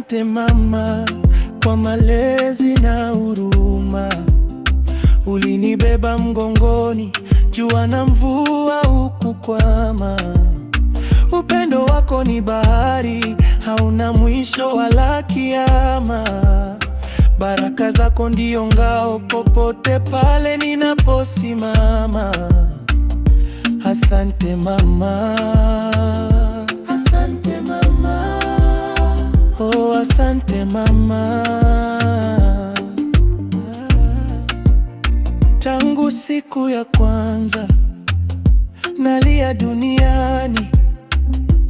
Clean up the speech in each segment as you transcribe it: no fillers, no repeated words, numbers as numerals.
Asante mama kwa malezi na huruma. Ulinibeba mgongoni, jua na mvua hukukwama. Upendo wako ni bahari, hauna mwisho wala kiama. Baraka zako ndio ngao popote pale ninaposimama. Asante mama. Asante mama. Oh, asante mama. Tangu siku ya kwanza nalia duniani,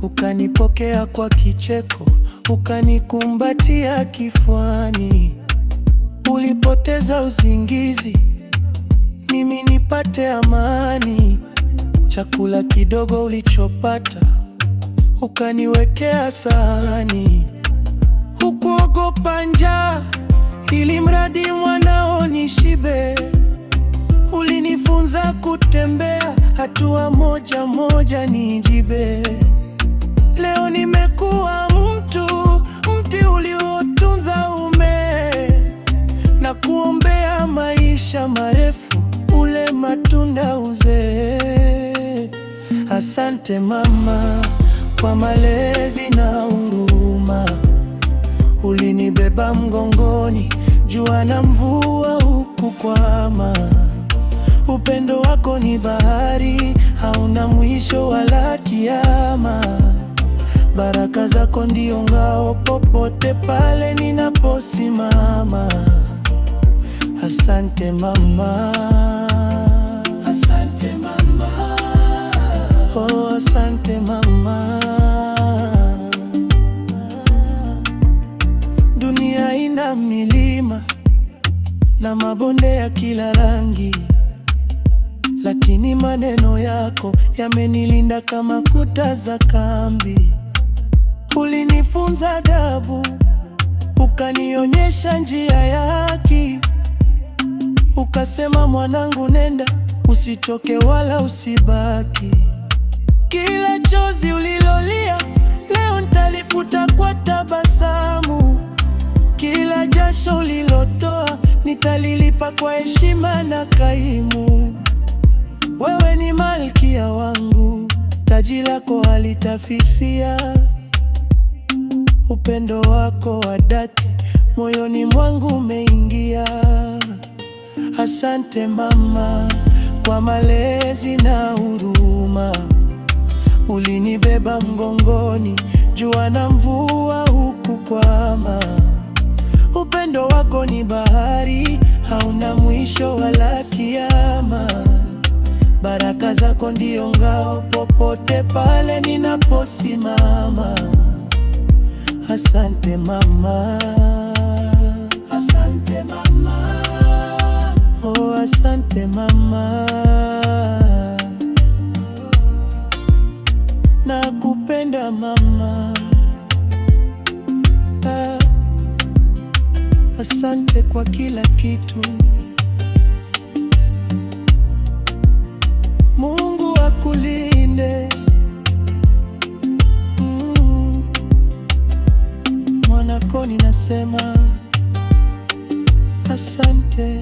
ukanipokea kwa kicheko, ukanikumbatia kifuani. Ulipoteza usingizi mimi nipate amani. Chakula kidogo ulichopata ukaniwekea sahani. Hukuogopa njaa ili mradi mwanao nishibe. Ulinifunza kutembea hatua moja moja nijibe. Leo nimekuwa mti uliotunza na kuombea maisha marefu, ule matunda uzee. Asante mama kwa malezi na huruma. Ulinibeba mgongoni, jua na mvua hukukwama. Upendo wako ni bahari, hauna mwisho wala kiama. Baraka zako ndio ngao popote pale ninaposimama. Asante mama. Asante mama. Oh, asante mama. Dunia ina milima na mabonde ya kila rangi, lakini maneno yako yamenilinda kama kuta za kambi. Ulinifunza adabu, ukanionyesha njia ya haki. Ukasema, mwanangu nenda, usichoke wala usibaki. Kila chozi ulilolia leo nitalifuta kwa tabasamu. Kila jasho ulilotoa nitalilipa kwa heshima na kaimu. Wewe ni malkia wangu, taji lako halitafifia. Upendo wako wa dhati moyoni mwangu umeingia. Asante mama kwa malezi na huruma. Ulinibeba mgongoni, jua na mvua hukukwama. Upendo wako ni bahari, hauna mwisho wala kiama. Baraka zako ndio ngao popote pale ninaposimama. Asante mama. Asante mama. Oh, asante mama. Nakupenda mama. Asante kwa kila kitu. Mungu akulinde. Mwanako ninasema asante.